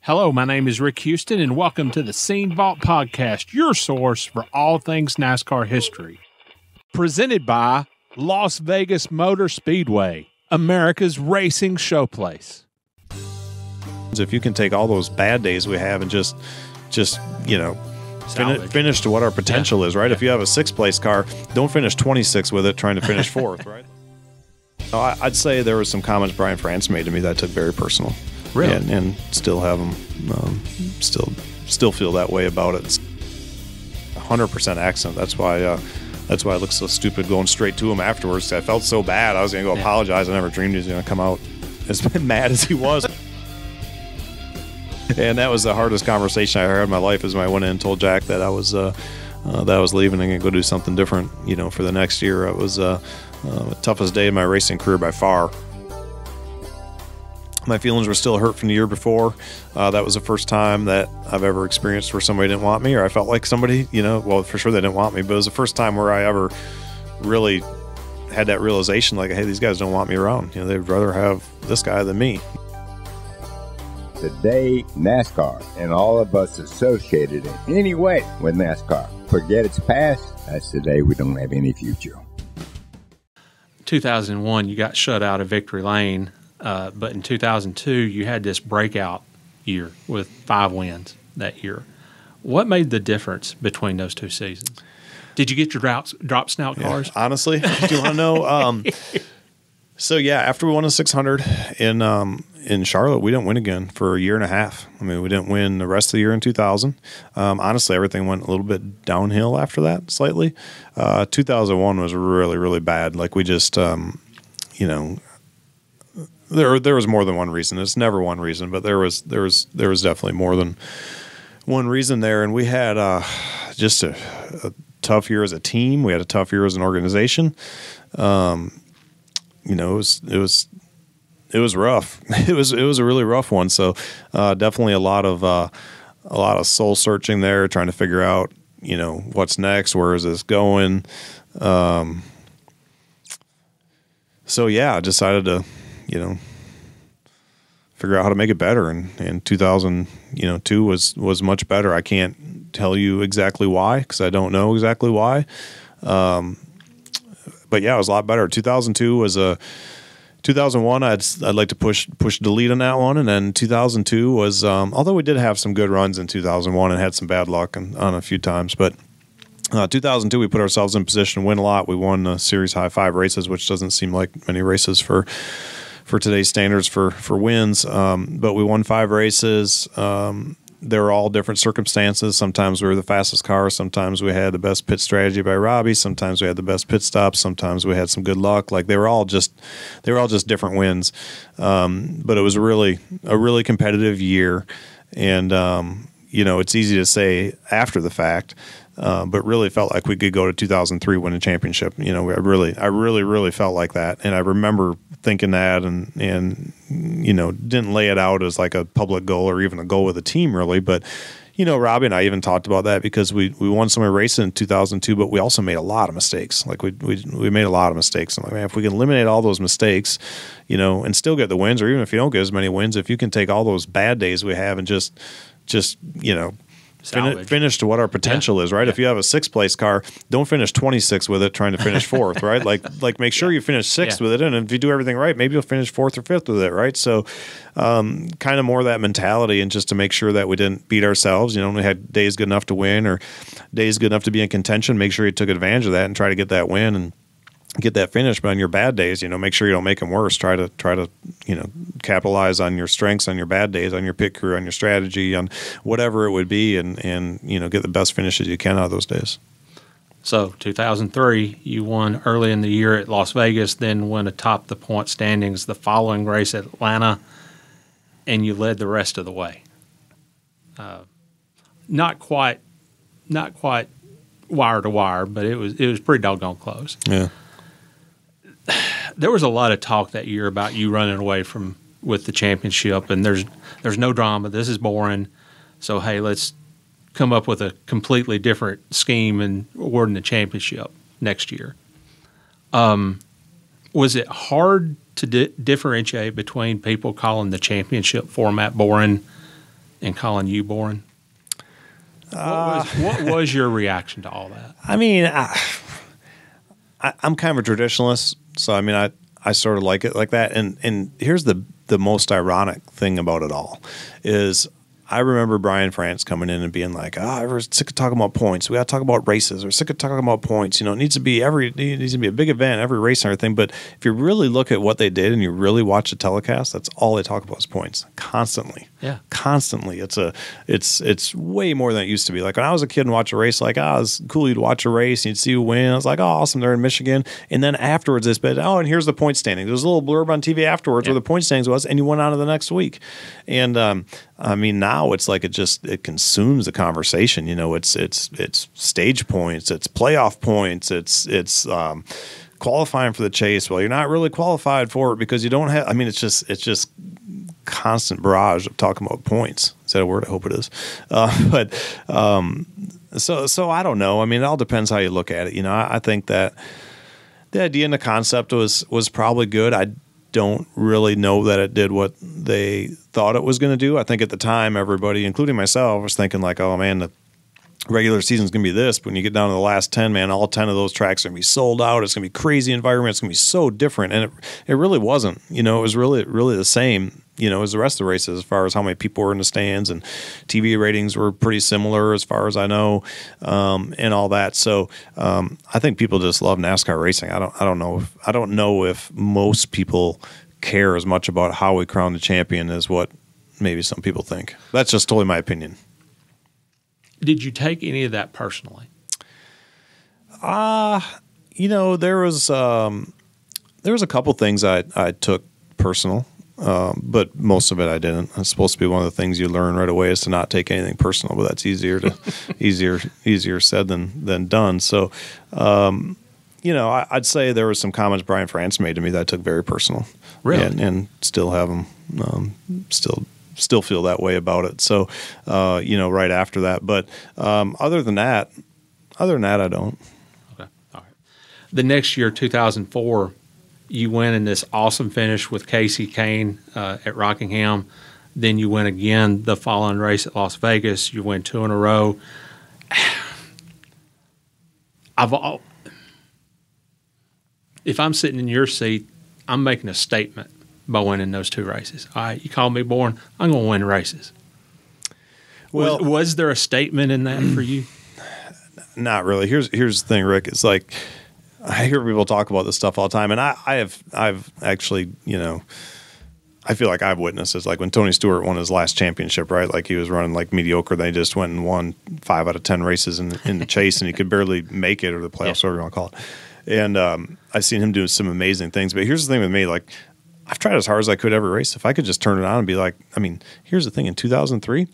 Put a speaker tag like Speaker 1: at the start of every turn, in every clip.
Speaker 1: Hello, my name is Rick Houston, and welcome to the Scene Vault Podcast, your source for all things NASCAR history. Presented by Las Vegas Motor Speedway, America's racing showplace.
Speaker 2: If you can take all those bad days we have and just finish to what our potential is, right? Yeah. If you have a sixth-place car, don't finish 26th with it trying to finish fourth, right? I'd say there were some comments Brian France made to me that I took very personal.
Speaker 1: Really?
Speaker 2: And still have them, still feel that way about it. It's 100% accent. That's why I looked so stupid going straight to him afterwards. I felt so bad. I was going to go apologize. I never dreamed he was going to come out as mad as he was. And that was the hardest conversation I had in my life, is when I went in and told Jack that I was leaving and going to go do something different, for the next year. It was the toughest day of my racing career by far. My feelings were still hurt from the year before. That was the first time that I've ever experienced where somebody didn't want me, or I felt like somebody, well, for sure they didn't want me, but it was the first time where I ever really had that realization, like, hey, these guys don't want me around. They'd rather have this guy than me.
Speaker 3: Today, NASCAR and all of us associated in any way with NASCAR forget its past. That's the day we don't have any future.
Speaker 1: 2001, you got shut out of Victory Lane. But in 2002, you had this breakout year with 5 wins that year. What made the difference between those two seasons? Did you get your drop snout cars?
Speaker 2: Yeah, honestly, do you want to know? So, after we won a 600 in Charlotte, we didn't win again for a year and a half. I mean, we didn't win the rest of the year in 2000. Honestly, everything went a little bit downhill after that, slightly. 2001 was really, really bad. Like, we just, There was more than one reason. It's never one reason, but there was definitely more than one reason there. And we had just a tough year as a team. We had a tough year as an organization. It was rough. It was a really rough one. So definitely a lot of soul searching there, trying to figure out what's next, where is this going. I decided to figure out how to make it better. And 2002 was much better. I can't tell you exactly why, because I don't know exactly why. But it was a lot better. 2002 was 2001, I'd like to push delete on that one. And then 2002 was, although we did have some good runs in 2001 and had some bad luck on a few times, but 2002, we put ourselves in position to win a lot. We won a series high 5 races, which doesn't seem like many races for today's standards for wins. But we won 5 races. They were all different circumstances. Sometimes we were the fastest car. Sometimes we had the best pit strategy by Robbie. Sometimes we had the best pit stops. Sometimes we had some good luck. Like, they were all just different wins. But it was a really competitive year. And, it's easy to say after the fact, but really felt like we could go to 2003 win a championship. I really felt like that. And I remember thinking that and didn't lay it out as like a public goal or even a goal with a team, really. But, Robbie and I even talked about that, because we won some races in 2002, but we also made a lot of mistakes. Like, we made a lot of mistakes. I'm like, man, if we can eliminate all those mistakes, and still get the wins, or even if you don't get as many wins, if you can take all those bad days we have and just finish to what our potential is, right? Yeah. If you have a sixth-place car, don't finish 26th with it trying to finish fourth, right? Like make sure you finish sixth with it, and if you do everything right, maybe you'll finish fourth or fifth with it, right? So kind of more of that mentality, and just to make sure that we didn't beat ourselves. We had days good enough to win or days good enough to be in contention. Make sure you took advantage of that and try to get that win and get that finish. But on your bad days, make sure you don't make them worse. Try to capitalize on your strengths on your bad days, on your pit crew, on your strategy, on whatever it would be, and get the best finishes you can out of those days.
Speaker 1: So 2003, you won early in the year at Las Vegas, then went atop the point standings the following race at Atlanta, and you led the rest of the way. Not quite wire to wire, but it was pretty doggone close.
Speaker 2: Yeah.
Speaker 1: There was a lot of talk that year about you running away with the championship, and there's no drama. This is boring. So, hey, let's come up with a completely different scheme and awarding the championship next year. Was it hard to differentiate between people calling the championship format boring and calling you boring? What was your reaction to all that?
Speaker 2: I mean, I'm kind of a traditionalist, so I mean, I sort of like it like that. And here's the most ironic thing about it all is I remember Brian France coming in and being like, we're sick of talking about points. We got to talk about races. We're sick of talking about points. You know, it needs to be a big event, every race and everything. But if you really look at what they did and you really watch the telecast, that's all they talk about is points constantly.
Speaker 1: Yeah,
Speaker 2: constantly. It's way more than it used to be. Like when I was a kid and watch a race, like, it's cool. You'd watch a race and you'd see who win. I was like, awesome, they're in Michigan. And then afterwards, it's been, and here's the point standing. There was a little blurb on TV afterwards where the point standings was, and you went on to the next week. And I mean, now it's like it consumes the conversation. You know, it's stage points, it's playoff points, it's qualifying for the chase. Well, you're not really qualified for it because you don't have. I mean, it's just constant barrage of talking about points. Is that a word? I hope it is. So I don't know. I mean, it all depends how you look at it. You know, I think that the idea and the concept was probably good. I don't really know that it did what they thought it was going to do. I think at the time, everybody, including myself, was thinking like, oh man, the regular season's going to be this. But when you get down to the last 10, man, all 10 of those tracks are going to be sold out. It's going to be crazy environment. It's going to be so different. And it really wasn't. You know, it was really the same, you know, as the rest of the races as far as how many people were in the stands, and TV ratings were pretty similar as far as I know, and all that. So I think people just love NASCAR racing. I don't know if most people care as much about how we crown the champion as what maybe some people think. That's just totally my opinion.
Speaker 1: Did you take any of that personally?
Speaker 2: You know, there was a couple things I took personal. But most of it I didn't. It's supposed to be one of the things you learn right away is to not take anything personal, but that's easier said than done. So, you know, I'd say there were some comments Brian France made to me that I took very personal.
Speaker 1: Really?
Speaker 2: And still have them, still feel that way about it. So, you know, right after that. But other than that, I don't.
Speaker 1: Okay. All right. The next year, 2004, you win in this awesome finish with Casey Kane at Rockingham. Then you win again the following race at Las Vegas. You win 2 in a row. If I'm sitting in your seat, I'm making a statement by winning those 2 races. All right, you call me boring, I'm going to win races. Well, was there a statement in that for you?
Speaker 2: Not really. Here's the thing, Rick. It's like I hear people talk about this stuff all the time, and I've actually, you know, I feel like I've witnessed it. Like when Tony Stewart won his last championship, right? Like he was running like mediocre. They just went and won 5 out of 10 races in the chase, and he could barely make it, or the playoffs, whatever you want to call it. And I've seen him do some amazing things. But here's the thing with me, like I've tried as hard as I could every race. If I could just turn it on and be like, I mean, here's the thing. In 2003,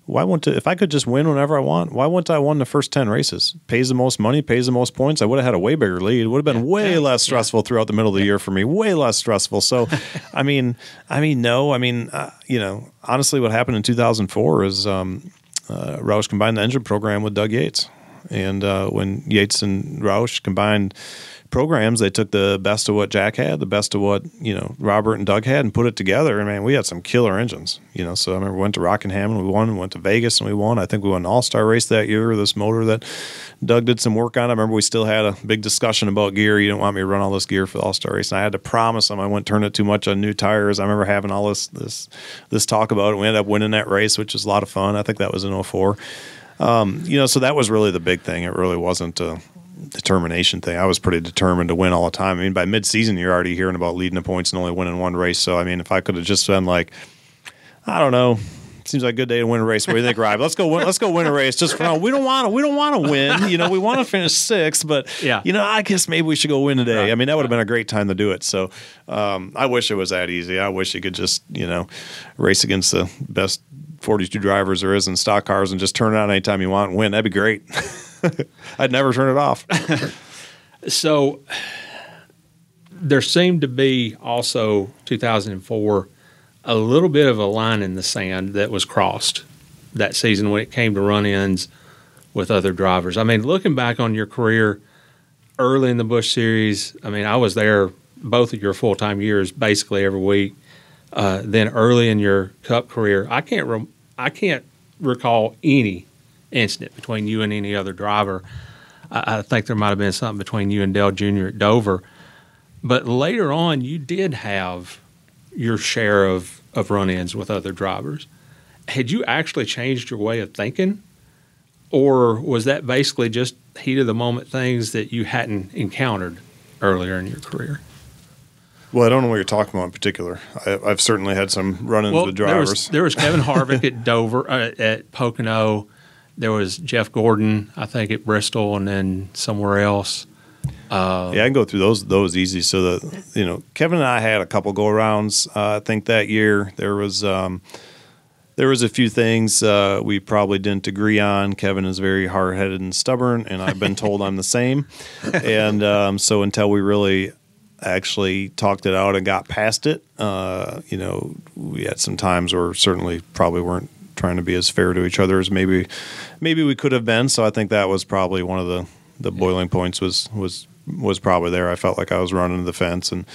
Speaker 2: if I could just win whenever I want, why wouldn't I won the first 10 races? Pays the most money, pays the most points. I would have had a way bigger lead. It would have been way less stressful throughout the middle of the year for me, way less stressful. So, I mean, you know, honestly, what happened in 2004 is Roush combined the engine program with Doug Yates. And when Yates and Roush combined programs, they took the best of what Jack had, the best of what, you know, Robert and Doug had, and put it together. And man, we had some killer engines, you know. So I remember we went to Rockingham and we won, we went to Vegas and we won. I think we won an all-star race that year, this motor that Doug did some work on. I remember we still had a big discussion about gear. You don't want me to run all this gear for the all-star race. And I had to promise him I wouldn't turn it too much on new tires. I remember having all this talk about it. We ended up winning that race, which was a lot of fun. I think that was in 2004. You know, so that was really the big thing. It really wasn't a determination thing. I was pretty determined to win all the time. I mean, by mid-season, you're already hearing about leading the points and only winning 1 race. So, I mean, if I could have just been like, I don't know, seems like a good day to win a race. What do you think, Rob? Let's go win a race. Just for now. We don't want to win. You know, we want to finish 6th, but you know, I guess maybe we should go win today. Right. I mean, that would have been a great time to do it. So, I wish it was that easy. I wish you could just, you know, race against the best 42 drivers there is in stock cars and just turn it on anytime you want and win. That'd be great. I'd never turn it off.
Speaker 1: So there seemed to be also 2004 a little bit of a line in the sand that was crossed that season when it came to run-ins with other drivers. I mean, looking back on your career early in the Busch Series, I mean, I was there both of your full-time years basically every week. Then early in your Cup career, I can't I can't recall any incident between you and any other driver. I think there might have been something between you and Dale Jr. at Dover. But later on, you did have your share of run-ins with other drivers. Had you actually changed your way of thinking? Or was that basically just heat-of-the-moment things that you hadn't encountered earlier in your career?
Speaker 2: Well, I don't know what you're talking about in particular. I've certainly had some run-ins with drivers.
Speaker 1: There was Kevin Harvick at Dover, at Pocono. There was Jeff Gordon, I think, at Bristol, and then somewhere else.
Speaker 2: Yeah, I can go through those easy. So Kevin and I had a couple go-arounds. I think that year there was a few things we probably didn't agree on. Kevin is very hard-headed and stubborn, and I've been told I'm the same. And so until we really actually talked it out and got past it, we had some times where certainly probably weren't trying to be as fair to each other as maybe we could have been. So I think that was probably one of the boiling points was probably there. I felt like I was running the fence and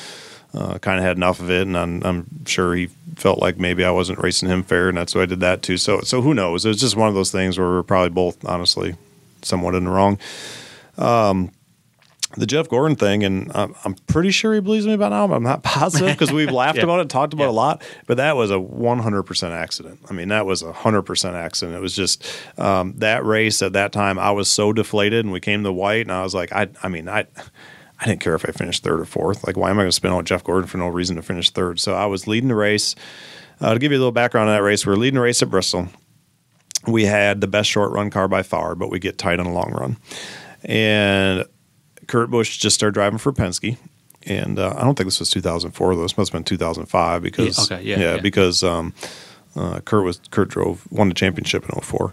Speaker 2: kind of had enough of it, and I'm sure he felt like maybe I wasn't racing him fair, and that's why I did that too. So who knows? It was just one of those things where we're probably both honestly somewhat in the wrong. The Jeff Gordon thing, and I'm pretty sure he believes me by now, but I'm not positive because we've laughed about it, talked about it a lot. But that was a 100% accident. I mean, that was a 100% accident. It was just that race at that time. I was so deflated, and we came to white, and I was like, I didn't care if I finished third or fourth. Like, why am I going to spin out Jeff Gordon for no reason to finish third? So I was leading the race. To give you a little background on that race, we were leading the race at Bristol. We had the best short run car by far, but we get tight on the long run, and Kurt Busch just started driving for Penske, and I don't think this was 2004 though. This must have been 2005 because because Kurt won the championship in 2004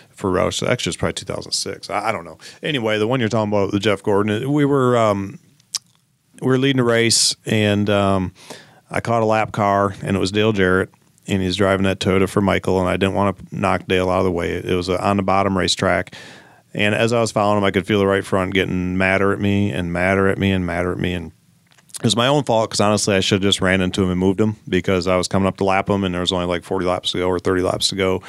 Speaker 2: for Roush. So actually, it's probably 2006. I don't know. Anyway, the one you're talking about, the Jeff Gordon, we were leading a race, and I caught a lap car, and it was Dale Jarrett, and he's driving that Toyota for Michael, and I didn't want to knock Dale out of the way. It was on the bottom racetrack. And as I was following him, I could feel the right front getting madder at me and madder at me and madder at me. And it was my own fault because, honestly, I should have just ran into him and moved him because I was coming up to lap him, and there was only like 40 laps to go or 30 laps to go.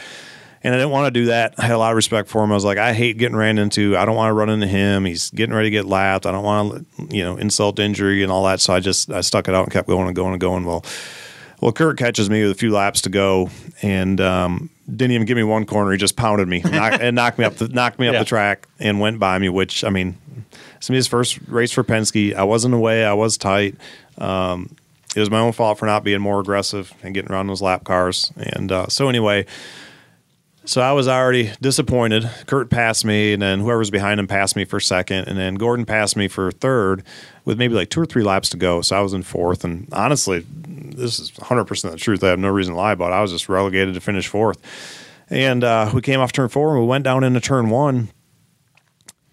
Speaker 2: And I didn't want to do that. I had a lot of respect for him. I was like, I hate getting ran into. I don't want to run into him. He's getting ready to get lapped. I don't want to, insult injury and all that. So I stuck it out and kept going and going and going. Well, Kurt catches me with a few laps to go, and didn't even give me one corner. He just pounded me and knocked me up the track and went by me. Which, I mean, it's his first race for Penske. I was in the way. I was tight. It was my own fault for not being more aggressive and getting around those lap cars. And so anyway, so I was already disappointed. Kurt passed me, and then whoever was behind him passed me for second, and then Gordon passed me for third with maybe like 2 or 3 laps to go. So I was in fourth, and honestly, this is 100% the truth. I have no reason to lie about it. I was just relegated to finish fourth. And we came off turn 4, and we went down into turn 1,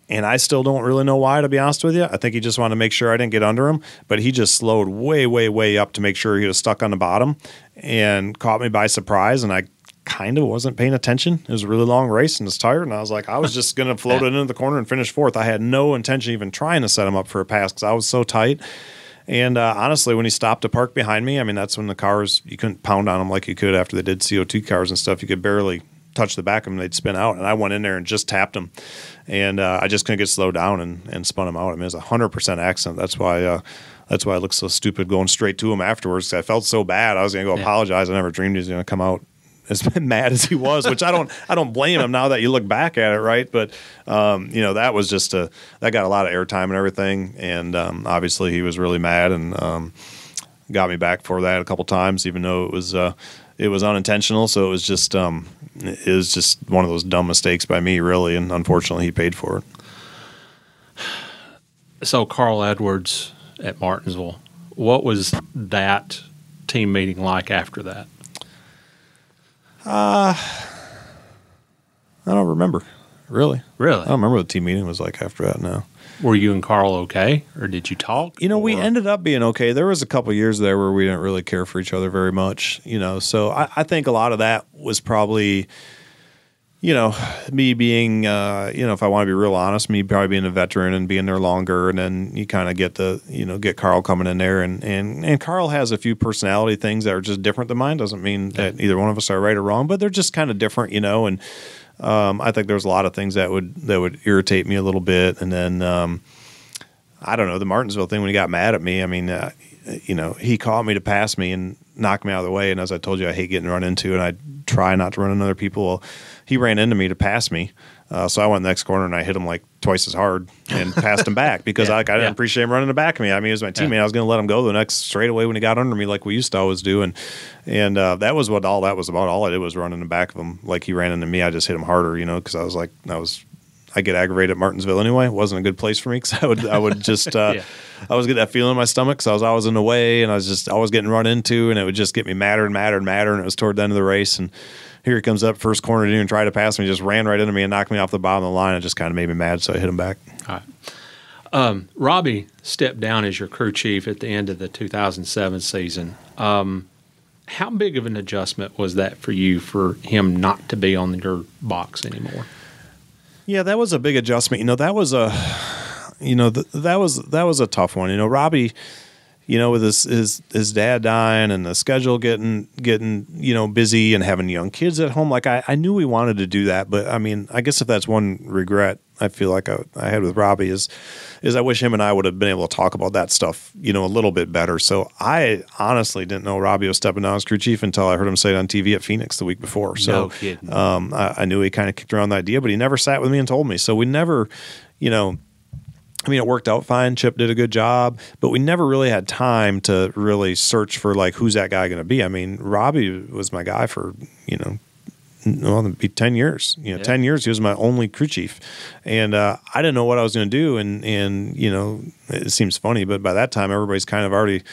Speaker 2: and I still don't really know why, to be honest with you. I think he just wanted to make sure I didn't get under him, but he just slowed way, way, way up to make sure he was stuck on the bottom and caught me by surprise, and I kind of wasn't paying attention. It was a really long race and was tired, and I was like, I was just going to float it into the corner and finish fourth. I had no intention even trying to set him up for a pass because I was so tight. And honestly, when he stopped to park behind me, I mean, that's when the cars, you couldn't pound on them like you could after they did CO2 cars and stuff. You could barely touch the back of them. They'd spin out. And I went in there and just tapped them. And I just couldn't get slowed down and spun them out. I mean, it was a 100% accident. That's why I looked so stupid going straight to him afterwards. I felt so bad. I was going to go apologize. I never dreamed he was going to come out as mad as he was, which I don't blame him now that you look back at it, right? But that was just that got a lot of airtime and everything, and obviously he was really mad and got me back for that a couple times, even though it was unintentional. So it was just one of those dumb mistakes by me, really, and unfortunately he paid for it.
Speaker 1: So Carl Edwards at Martinsville, what was that team meeting like after that?
Speaker 2: I don't remember, really.
Speaker 1: Really?
Speaker 2: I don't remember what the team meeting was like after that now.
Speaker 1: Were you and Carl okay, or did you talk?
Speaker 2: We ended up being okay. There was a couple of years there where we didn't really care for each other very much, so I think a lot of that was probably, me being, if I want to be real honest, me probably being a veteran and being there longer, and then you kind of get Carl coming in there, and Carl has a few personality things that are just different than mine. Doesn't mean that either one of us are right or wrong, but they're just kind of different, and I think there's a lot of things that would irritate me a little bit, and then I don't know, the Martinsville thing when he got mad at me. I mean, he caught me to pass me and knocked me out of the way, and as I told you, I hate getting run into, and I try not to run into other people. Well, he ran into me to pass me, so I went in the next corner and I hit him like twice as hard and passed him back because I didn't appreciate him running the back of me. I mean, he was my teammate. I was going to let him go the next straightaway when he got under me, like we used to always do, and that was what all that was about. All I did was run in the back of him. Like he ran into me, I just hit him harder, because I get aggravated at Martinsville anyway. It wasn't a good place for me because I would just I was getting that feeling in my stomach because I was always in the way, and I was just always getting run into, and it would just get me madder and madder and madder, and it was toward the end of the race, and here he comes up first corner, didn't even try to pass me, just ran right into me and knocked me off the bottom of the line. It just kind of made me mad, so I hit him back.
Speaker 1: All right. Robbie stepped down as your crew chief at the end of the 2007 season. How big of an adjustment was that for you, for him not to be on your box anymore?
Speaker 2: Yeah, that was a big adjustment. That was that was a tough one. Robbie, with his dad dying and the schedule getting busy and having young kids at home. Like I knew we wanted to do that, but I mean, I guess if that's one regret I feel like I had with Robbie is I wish him and I would have been able to talk about that stuff, a little bit better. So I honestly didn't know Robbie was stepping down as crew chief until I heard him say it on TV at Phoenix the week before. So
Speaker 1: no kidding.
Speaker 2: I knew he kind of kicked around the idea, but he never sat with me and told me. So we never, it worked out fine. Chip did a good job, but we never really had time to really search for like, who's that guy going to be? I mean, Robbie was my guy for, it'd be 10 years. 10 years he was my only crew chief, and I didn't know what I was going to do. And it seems funny, but by that time everybody's kind of already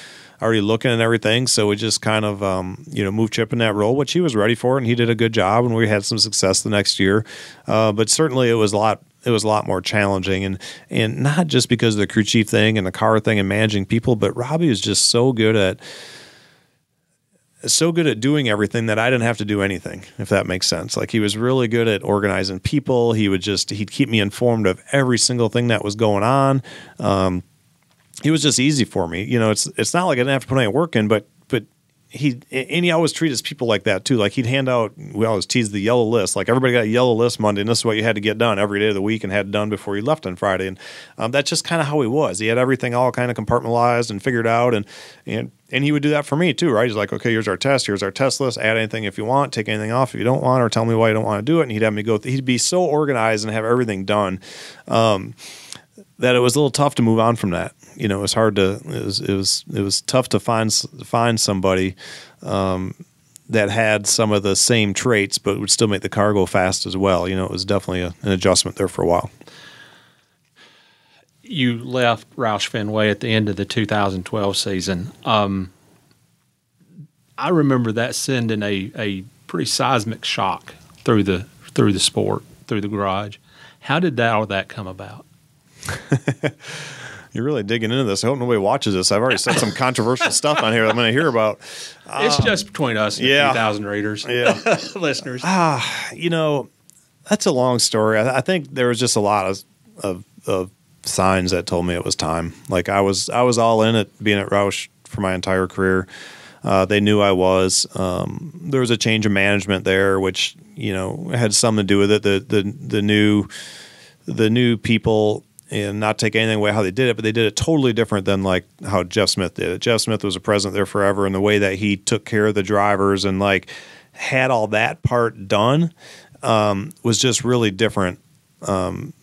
Speaker 2: looking at everything. So we just kind of moved Chip in that role, which he was ready for, and he did a good job, and we had some success the next year. But certainly it was a lot more challenging, and not just because of the crew chief thing and the car thing and managing people, but Robbie was just so good at doing everything that I didn't have to do anything, if that makes sense. Like he was really good at organizing people. He'd keep me informed of every single thing that was going on. It was just easy for me. It's not like I didn't have to put any work in, but he always treated his people like that too. Like he'd hand out, we always teased the yellow list. Like everybody got a yellow list Monday, and this is what you had to get done every day of the week and had done before you left on Friday. And that's just kind of how he was. He had everything all kind of compartmentalized and figured out, and he would do that for me too, right? He's like, okay, here's our test list. Add anything if you want, take anything off if you don't want, or tell me why you don't want to do it. And he'd have me he'd be so organized and have everything done that it was a little tough to move on from that. It was hard to. It was tough to find somebody that had some of the same traits, but would still make the car go fast as well. It was definitely an adjustment there for a while.
Speaker 1: You left Roush Fenway at the end of the 2012 season. I remember that sending a pretty seismic shock through the sport, through the garage. How did all that come about?
Speaker 2: You're really digging into this. I hope nobody watches this. I've already said some controversial stuff on here that I'm going to hear about.
Speaker 1: It's just between us and a few thousand readers, listeners.
Speaker 2: That's a long story. I think there was just a lot of signs that told me it was time. Like I was all in at being at Roush for my entire career. They knew I was. There was a change of management there, which had something to do with it. The new people. And not take anything away how they did it, but they did it totally different than like how Jeff Smith did it. Jeff Smith was a president there forever, and the way that he took care of the drivers and like had all that part done was just really different than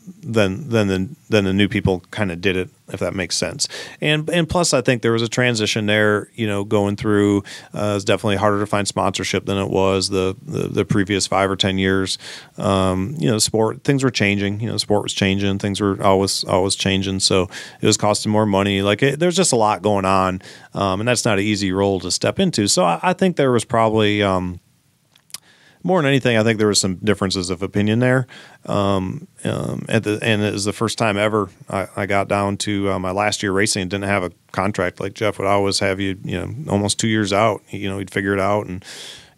Speaker 2: the new people kind of did it, if that makes sense. And plus, I think there was a transition there, going through. It's definitely harder to find sponsorship than it was the previous 5 or 10 years. Sport, things were changing. Sport was changing. Things were always changing. So it was costing more money. Like there's just a lot going on, and that's not an easy role to step into. So I think there was probably. More than anything, I think there was some differences of opinion there. And it was the first time ever I got down to my last year racing and didn't have a contract. Like Jeff would always have you, almost 2 years out. He'd figure it out, and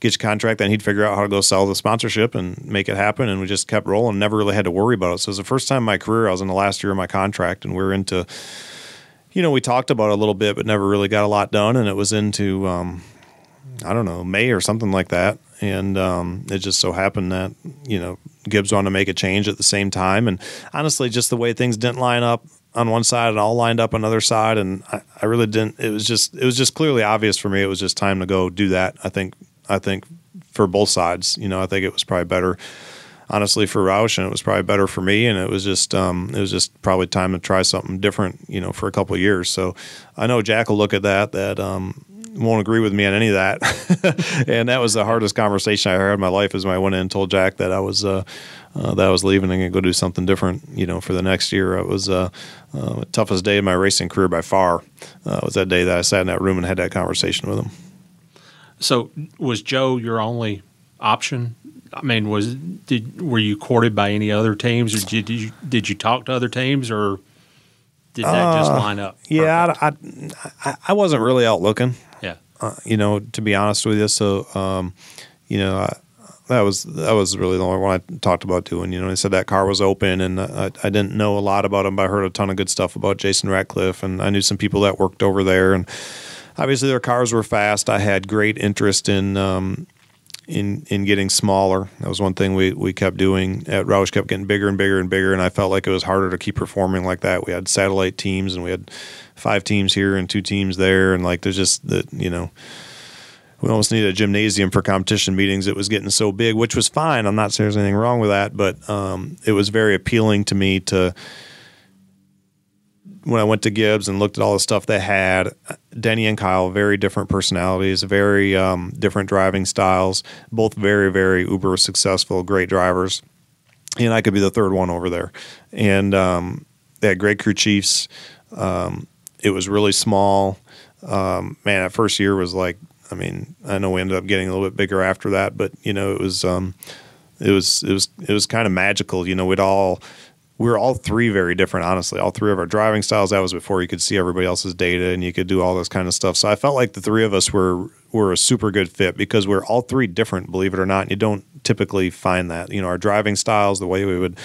Speaker 2: get your contract, then he'd figure out how to go sell the sponsorship and make it happen. And we just kept rolling, never really had to worry about it. So it was the first time in my career I was in the last year of my contract, and we were into, we talked about it a little bit, but never really got a lot done. And it was into, I don't know, May or something like that. And it just so happened that, Gibbs wanted to make a change at the same time. And honestly, just the way things didn't line up on one side and all lined up on the other side. And I really didn't, it was just clearly obvious for me. It was just time to go do that. I think for both sides, I think it was probably better, honestly, for Roush, and it was probably better for me. And it was just probably time to try something different, for a couple of years. So I know Jack will look at that won't agree with me on any of that. And that was the hardest conversation I had in my life, is when I went in and told Jack that I was leaving and going to go do something different, for the next year. It was the toughest day of my racing career by far. Was that day that I sat in that room and had that conversation with him.
Speaker 1: So was Joe your only option? I mean, were you courted by any other teams, or did you talk to other teams, or did that just line up?
Speaker 2: Yeah, I wasn't really out looking.
Speaker 1: Yeah.
Speaker 2: To be honest with you. So, that was really the only one I talked about doing. They said that car was open, and I didn't know a lot about him, but I heard a ton of good stuff about Jason Ratcliffe, and I knew some people that worked over there, and obviously their cars were fast. I had great interest in getting smaller. That was one thing we kept doing at Roush, kept getting bigger and bigger and bigger, and I felt like it was harder to keep performing like that. We had satellite teams, and we had 5 teams here and 2 teams there, and there's just we almost needed a gymnasium for competition meetings. It was getting so big, which was fine. I'm not saying there's anything wrong with that, but it was very appealing to me when I went to Gibbs and looked at all the stuff they had. Denny and Kyle, very different personalities, very different driving styles, both very, very uber successful, great drivers. And I could be the third one over there. And they had great crew chiefs. It was really small. Man, that first year was I know we ended up getting a little bit bigger after that, but it was kind of magical. We were all 3 very different, honestly. All 3 of our driving styles. That was before you could see everybody else's data and you could do all this kind of stuff. So I felt like the 3 of us were a super good fit, because we're all 3 different, believe it or not. And you don't typically find that. Our driving styles, the way we would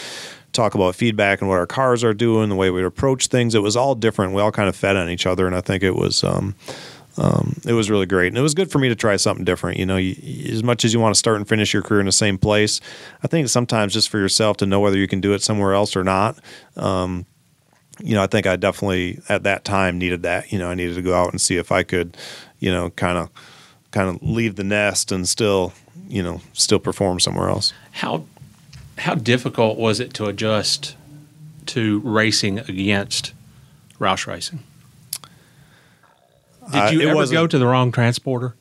Speaker 2: talk about feedback and what our cars are doing, the way we'd approach things, it was all different. We all kind of fed on each other, and I think it was really great. And it was good for me to try something different. As much as you want to start and finish your career in the same place, I think sometimes just for yourself to know whether you can do it somewhere else or not. I think I definitely at that time needed that. I needed to go out and see if I could, kind of leave the nest and still perform somewhere else.
Speaker 1: How difficult was it to adjust to racing against Roush Racing? Did you ever go to the wrong transporter?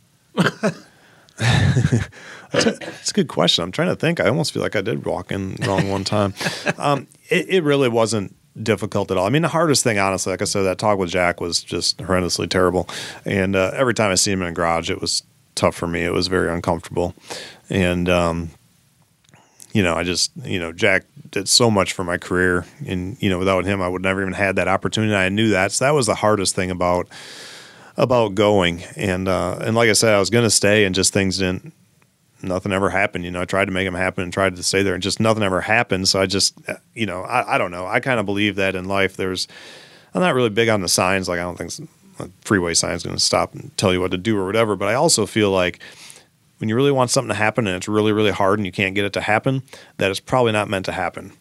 Speaker 2: That's a good question. I'm trying to think. I almost feel like I did walk in wrong one time. It really wasn't difficult at all. I mean, the hardest thing, honestly, like I said, that talk with Jack was just horrendously terrible. And every time I see him in the garage, it was tough for me. It was very uncomfortable. And, Jack did so much for my career. And, without him, I would never even had that opportunity. I knew that. So that was the hardest thing about going. And like I said, I was going to stay, and just nothing ever happened. I tried to make them happen and tried to stay there, and just nothing ever happened. So I just, I don't know. I kind of believe that in life I'm not really big on the signs. I don't think a freeway sign is going to stop and tell you what to do or whatever. But I also feel like when you really want something to happen and it's really, really hard and you can't get it to happen, that it's probably not meant to happen.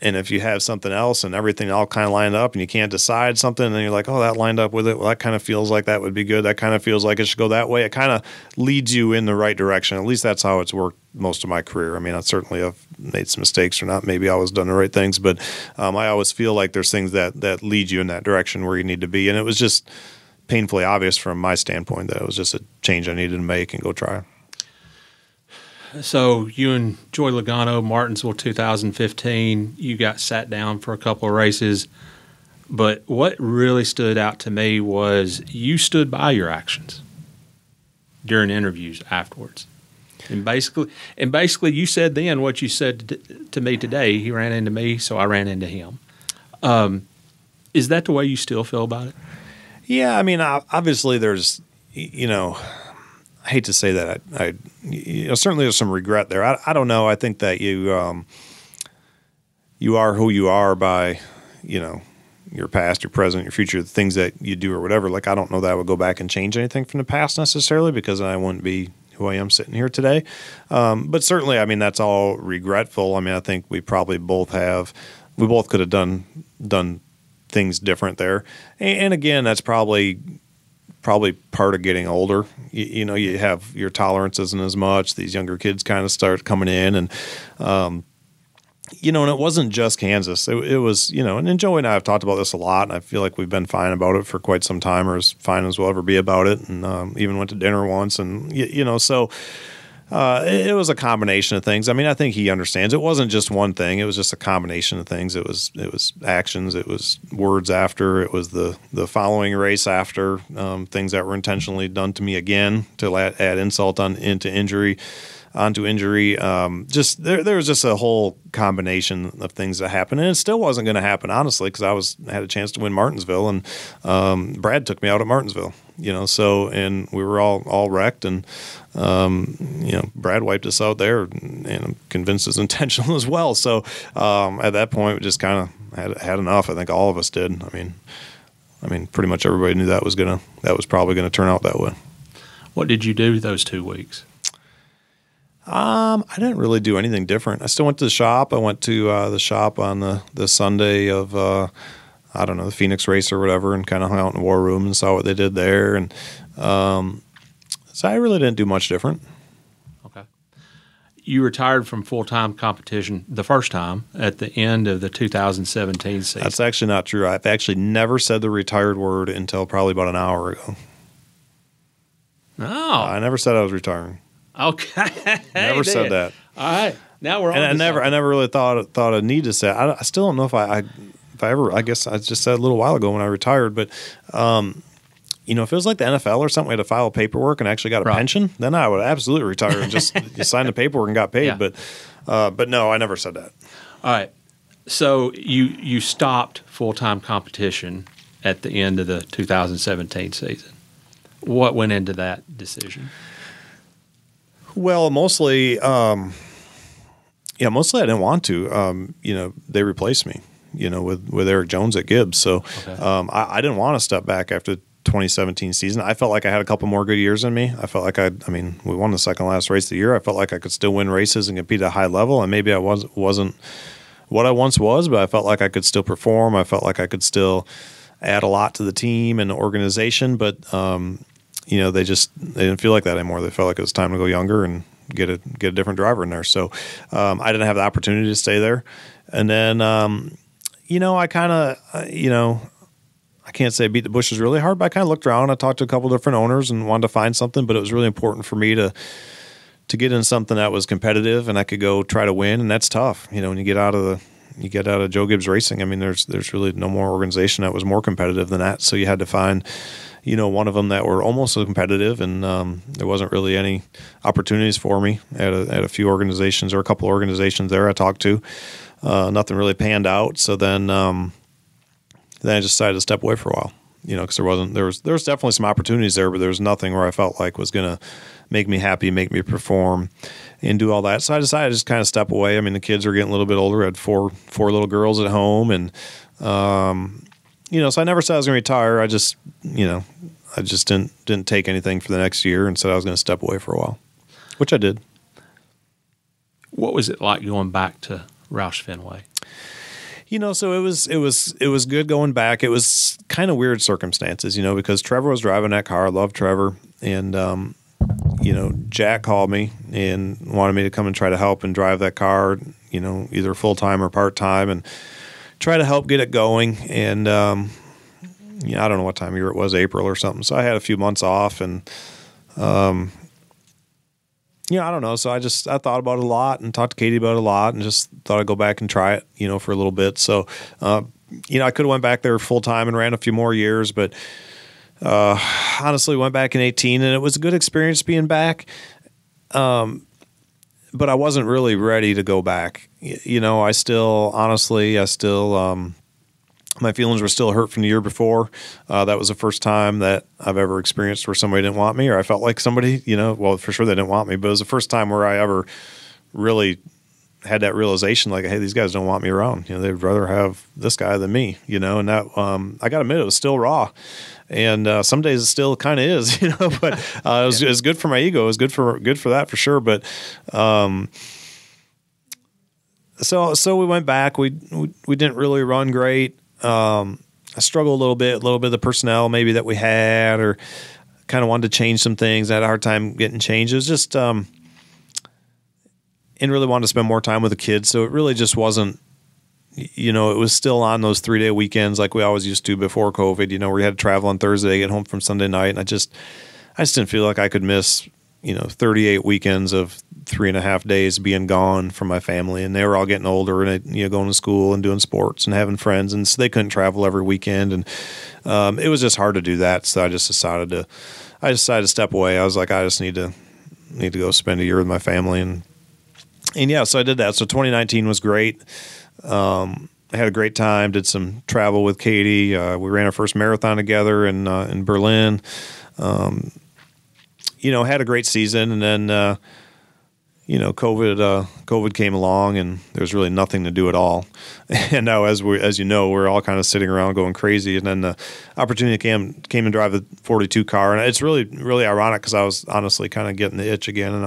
Speaker 2: And if you have something else and everything all kind of lined up and you can't decide something, and then you're like, oh, that lined up with it. Well, that kind of feels like that would be good. That kind of feels like it should go that way. It kind of leads you in the right direction. At least that's how it's worked most of my career. I mean, I certainly have made some mistakes or not. Maybe I always done the right things, but I always feel like there's things that lead you in that direction where you need to be. And it was just painfully obvious from my standpoint that it was just a change I needed to make and go try.
Speaker 1: So you and Joey Logano, Martinsville 2015, you got sat down for a couple of races. But what really stood out to me was you stood by your actions during interviews afterwards. And basically you said then what you said to me today. He ran into me, so I ran into him. Is that the way you still feel about it?
Speaker 2: Yeah, I mean, obviously there's, hate to say that. Certainly there's some regret there. I don't know. I think that you are who you are by, your past, your present, your future, the things that you do or whatever. Like, I don't know that I would go back and change anything from the past necessarily, because I wouldn't be who I am sitting here today. But certainly, I mean, that's all regretful. I mean, I think we probably both could have done things different there. And again, that's probably part of getting older. You have your tolerance isn't as much. These younger kids kind of start coming in, and and it wasn't just Kansas. It was, and Joey and I have talked about this a lot, and I feel like we've been fine about it for quite some time, or as fine as we'll ever be about it, and even went to dinner once, and, so it was a combination of things. I mean, I think he understands. It wasn't just one thing. It was just a combination of things. It was actions. It was words after. It was the following race after, things that were intentionally done to me again to add insult onto injury. Just there was just a whole combination of things that happened, and it still wasn't going to happen, honestly, because I had a chance to win Martinsville, and Brad took me out at Martinsville, so, and we were all wrecked, and Brad wiped us out there, and I'm convinced it was intentional as well. So at that point, we just kind of had enough. I think all of us did. I mean, pretty much everybody knew that was probably gonna turn out that way.
Speaker 1: What did you do those 2 weeks?
Speaker 2: I didn't really do anything different. I still went to the shop. I went to the shop on the Sunday of, the Phoenix race or whatever, and kind of hung out in the war room and saw what they did there. And so I really didn't do much different.
Speaker 1: Okay. You retired from full-time competition the first time at the end of the 2017 season.
Speaker 2: That's actually not true. I've actually never said the retired word until probably about an hour ago.
Speaker 1: Oh.
Speaker 2: I never said I was retiring.
Speaker 1: Okay.
Speaker 2: Never said that.
Speaker 1: All right. Now we're on.
Speaker 2: And I never really thought a need to say it. I still don't know if I ever. I guess I just said a little while ago when I retired. But if it was like the NFL or something, we had to file paperwork and actually got a pension, then I would absolutely retire and just you signed the paperwork and got paid. Yeah. But no, I never said that.
Speaker 1: All right. So you stopped full-time competition at the end of the 2017 season. What went into that decision?
Speaker 2: Well, mostly I didn't want to. They replaced me, with Eric Jones at Gibbs. So okay. I didn't want to step back after the 2017 season. I felt like I had a couple more good years in me. I felt like we won the second last race of the year. I felt like I could still win races and compete at a high level. And maybe I wasn't what I once was, but I felt like I could still perform. I felt like I could still add a lot to the team and the organization. But they didn't feel like that anymore. They felt like it was time to go younger and get a different driver in there. So I didn't have the opportunity to stay there. And then, I kind of, I can't say I beat the bushes really hard, but I kind of looked around. I talked to a couple different owners and wanted to find something, but it was really important for me to get in something that was competitive and I could go try to win. And that's tough. When you get out of Joe Gibbs Racing, I mean, there's really no more organization that was more competitive than that. So you had to find one of them that were almost so competitive, and there wasn't really any opportunities for me at a few organizations or a couple organizations there I talked to. Nothing really panned out. So then I just decided to step away for a while, because there was definitely some opportunities there, but there was nothing where I felt like was going to make me happy, make me perform, and do all that. So I decided to just kind of step away. I mean, the kids were getting a little bit older. I had four little girls at home, and so I never said I was going to retire. I just didn't take anything for the next year and said I was going to step away for a while, which I did.
Speaker 1: What was it like going back to Roush Fenway?
Speaker 2: So it was good going back. It was kind of weird circumstances, because Trevor was driving that car. I love Trevor. And, Jack called me and wanted me to come and try to help and drive that car, either full-time or part-time, and try to help get it going. And, I don't know what time of year it was, April or something. So I had a few months off, and, I don't know. So I thought about it a lot and talked to Katie about it a lot, and just thought I'd go back and try it, for a little bit. So, I could have went back there full time and ran a few more years, but honestly went back in 2018, and it was a good experience being back. But I wasn't really ready to go back. I still My feelings were still hurt from the year before. That was the first time that I've ever experienced where somebody didn't want me, or I felt like somebody, well, for sure they didn't want me, but it was the first time where I ever really had that realization, like, hey, these guys don't want me around. They'd rather have this guy than me, and that, I got to admit, it was still raw. And some days it still kind of is, but it was good for my ego. It was good for that for sure. But so we went back. We didn't really run great. I struggled a little bit of the personnel maybe that we had, or kind of wanted to change some things. I had a hard time getting changed. It was just and really wanted to spend more time with the kids. So it really just wasn't, it was still on those 3-day weekends like we always used to before COVID, where we had to travel on Thursday, get home from Sunday night. And I just didn't feel like I could miss, 38 weekends of 3.5 days being gone from my family. And they were all getting older and, going to school and doing sports and having friends. And so they couldn't travel every weekend. And it was just hard to do that. So I just decided to step away. I was like, I just need to go spend a year with my family. And yeah, so I did that. So 2019 was great. I had a great time, did some travel with Katie. We ran our first marathon together in Berlin. Had a great season. And then, COVID came along and there was really nothing to do at all. And now, as we're all kind of sitting around going crazy. And then the opportunity came to drive the 42 car. And it's really, really ironic because I was honestly kind of getting the itch again. And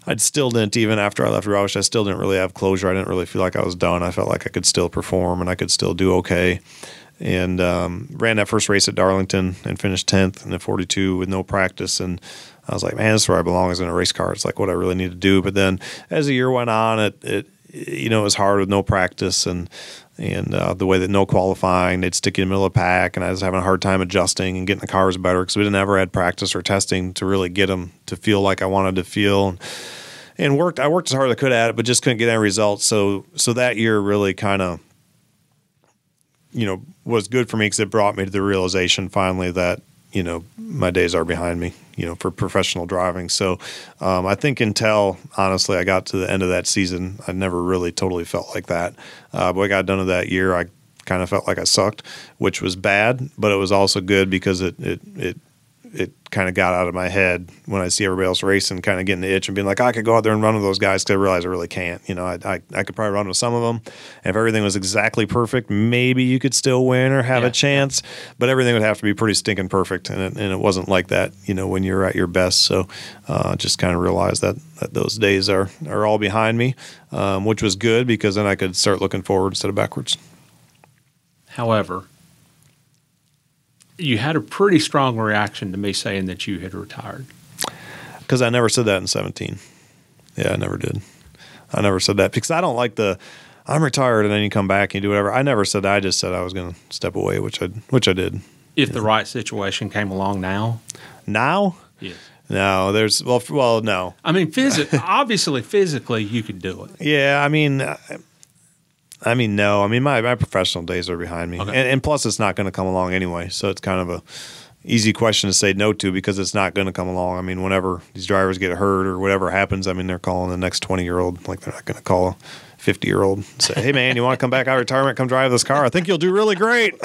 Speaker 2: I still didn't, even after I left Roush, I still didn't really have closure. I didn't really feel like I was done. I felt like I could still perform and I could still do okay. And ran that first race at Darlington and finished 10th in the 42 with no practice. And I was like, man, this is where I belong, is in a race car. It's like what I really need to do. But then as the year went on, it was hard with no practice and the way that no qualifying, they'd stick you in the middle of the pack, and I was having a hard time adjusting and getting the cars better because we didn't ever had practice or testing to really get them to feel like I wanted to feel. And I worked as hard as I could at it, but just couldn't get any results. So that year really kind of, was good for me because it brought me to the realization finally that, my days are behind me, for professional driving. So I think until, honestly, I got to the end of that season, I never really totally felt like that. But I got done with that year, I kind of felt like I sucked, which was bad, but it was also good because it kind of got out of my head when I see everybody else racing, kind of getting the itch and being like, I could go out there and run with those guys, because I realize I really can't. I could probably run with some of them. And if everything was exactly perfect, maybe you could still win or have a chance, but everything would have to be pretty stinking perfect. And it wasn't like that, when you're at your best. So just kind of realized that those days are all behind me, which was good because then I could start looking forward instead of backwards.
Speaker 1: However, you had a pretty strong reaction to me saying that you had retired.
Speaker 2: Because I never said that in 17. Yeah, I never did. I never said that because I don't like I'm retired and then you come back and you do whatever. I never said that. I just said I was going to step away, which I did.
Speaker 1: If the right situation came along now?
Speaker 2: Now?
Speaker 1: Yes.
Speaker 2: No, no.
Speaker 1: I mean, obviously, physically, you could do it.
Speaker 2: Yeah, no. My professional days are behind me. Okay. And plus, it's not going to come along anyway. So it's kind of a easy question to say no to because it's not going to come along. Whenever these drivers get hurt or whatever happens, they're calling the next 20-year-old. Like, they're not going to call a 50-year-old and say, hey, man, you want to come back out of retirement, come drive this car? I think you'll do really great.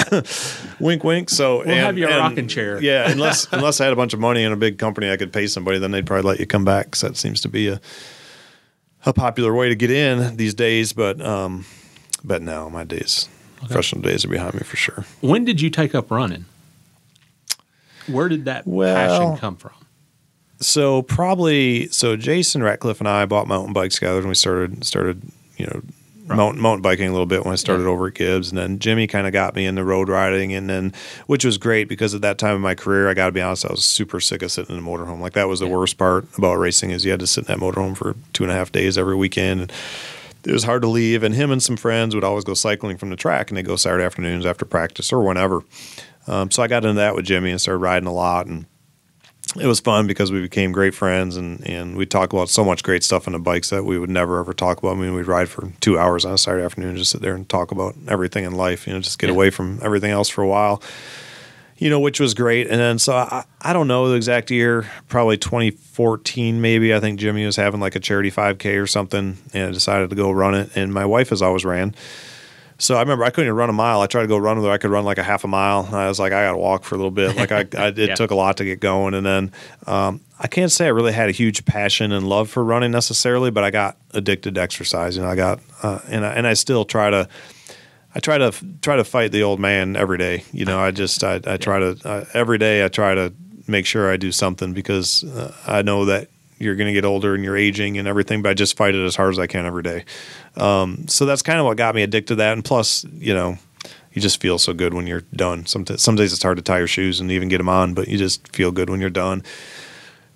Speaker 2: Wink, wink. So
Speaker 1: we'll have you a rocking chair.
Speaker 2: Yeah, unless I had a bunch of money in a big company I could pay somebody, then they'd probably let you come back because that seems to be a popular way to get in these days. But no, my professional days are behind me for sure.
Speaker 1: When did you take up running? Where did that passion come from?
Speaker 2: So Jason Ratcliffe and I bought mountain bikes together, and we started mountain biking a little bit when I started over at Gibbs, and then Jimmy kind of got me into road riding, and then which was great because at that time in my career, I got to be honest, I was super sick of sitting in a motorhome. Like, that was the worst part about racing, is you had to sit in that motorhome for 2.5 days every weekend. And it was hard to leave, and him and some friends would always go cycling from the track, and they'd go Saturday afternoons after practice or whenever. So I got into that with Jimmy and started riding a lot, and it was fun because we became great friends, and we'd talk about so much great stuff on the bikes that we would never, ever talk about. We'd ride for 2 hours on a Saturday afternoon and just sit there and talk about everything in life, just get away from everything else for a while, which was great. And then so I don't know the exact year, probably 2014 maybe. I think Jimmy was having like a charity 5K or something, and I decided to go run it. And my wife has always ran So I remember I couldn't even run a mile. I tried to go run there. I could run like a half a mile. And I was like, I got to walk for a little bit. Like it took a lot to get going. And then I can't say I really had a huge passion and love for running necessarily, but I got addicted to exercise. You know, I got and I still try to fight the old man every day. You know, I try to every day I try to make sure I do something because I know that you're going to get older and you're aging and everything, but I just fight it as hard as I can every day. So that's kind of what got me addicted to that. And plus, you know, you just feel so good when you're done. Some days it's hard to tie your shoes and even get them on, but you just feel good when you're done.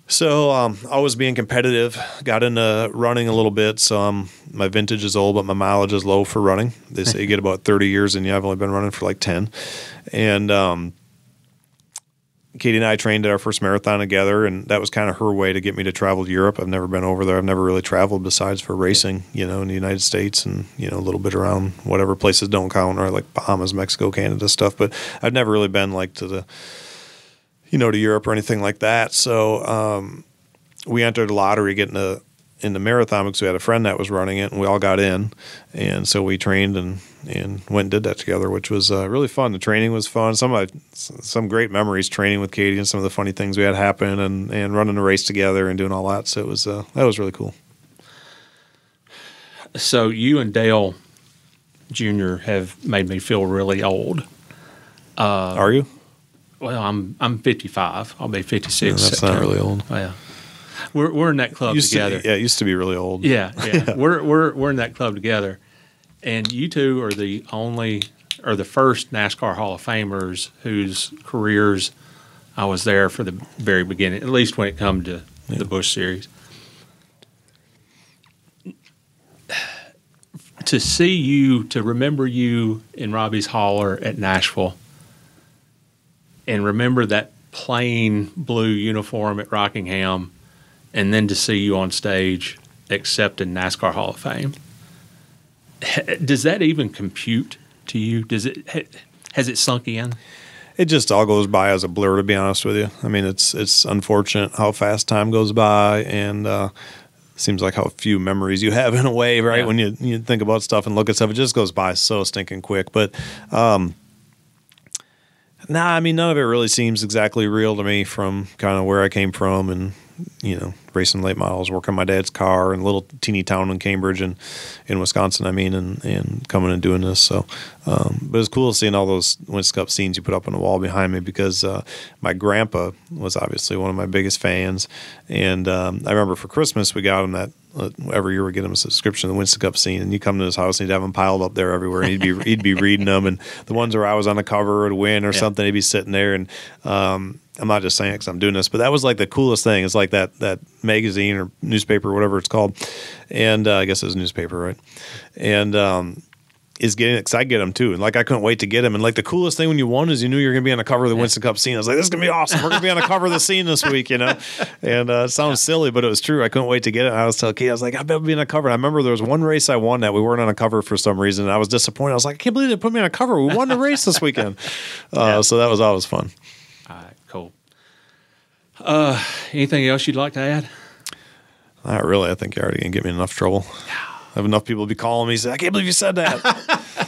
Speaker 2: So always being competitive, got into running a little bit. So my vintage is old, but my mileage is low for running. They say you get about 30 years and I've only been running for like 10. And Katie and I trained at our first marathon together, and that was kind of her way to get me to travel to Europe. I've never been over there. I've never really traveled besides for racing, you know, in the United States and, you know, a little bit around whatever places don't count, or like Bahamas, Mexico, Canada stuff. But I've never really been like to Europe or anything like that. So we entered a lottery getting in the marathon because we had a friend that was running it, and we all got in. And so we trained and went and did that together, which was really fun. The training was fun. Some great memories training with Katie and some of the funny things we had happen and running the race together and doing all that. So it was that was really cool.
Speaker 1: So you and Dale Jr. have made me feel really old.
Speaker 2: Are you?
Speaker 1: Well, I'm 55. I'll be 56.
Speaker 2: Yeah, that's
Speaker 1: September.
Speaker 2: not really old.
Speaker 1: Well, we're in that club together.
Speaker 2: It used to be really old.
Speaker 1: Yeah. We're in that club together, and you two are the first NASCAR Hall of Famers whose careers I was there for the very beginning, at least when it comes to the Busch Series. To remember you in Robbie's hauler at Nashville, and remember that plain blue uniform at Rockingham, and then to see you on stage accepted NASCAR Hall of Fame. Does that even compute to you? Has it sunk in?
Speaker 2: It just all goes by as a blur, to be honest with you. I mean, it's unfortunate how fast time goes by, and seems like how few memories you have in a way, right? Yeah. When you think about stuff and look at stuff, it just goes by so stinking quick. But I mean, none of it really seems exactly real to me from kind of where I came from and, you know, racing late models, working my dad's car in a little teeny town in Cambridge and in Wisconsin, and coming and doing this. So, but it was cool seeing all those Winston Cup scenes you put up on the wall behind me because my grandpa was obviously one of my biggest fans. And I remember for Christmas, we got him that every year we get him a subscription to the Winston Cup scene, and you come to his house and he'd have them piled up there everywhere, and he'd be reading them, and the ones where I was on the cover would win or something, he'd be sitting there. And I'm not just saying it because I'm doing this, but that was like the coolest thing. It's like that magazine or newspaper or whatever it's called, and I guess it was a newspaper, right? And is getting it because I get them too, and like I couldn't wait to get them. And like the coolest thing when you won is you knew you were going to be on the cover of the Winston Cup scene. I was like, this is going to be awesome. We're going to be on the cover of the scene this week, you know. And it sounds silly, but it was true. I couldn't wait to get it. And I was telling Kate, I was like, I bet we'll be on the cover. And I remember there was one race I won that we weren't on a cover for some reason, and I was disappointed. I was like, I can't believe they put me on a cover. We won the race this weekend. So that was always fun.
Speaker 1: All right, cool. Anything else you'd like to add?
Speaker 2: Not really. I think you're already going to get me in enough trouble. I have enough people be calling me saying, I can't believe you said that.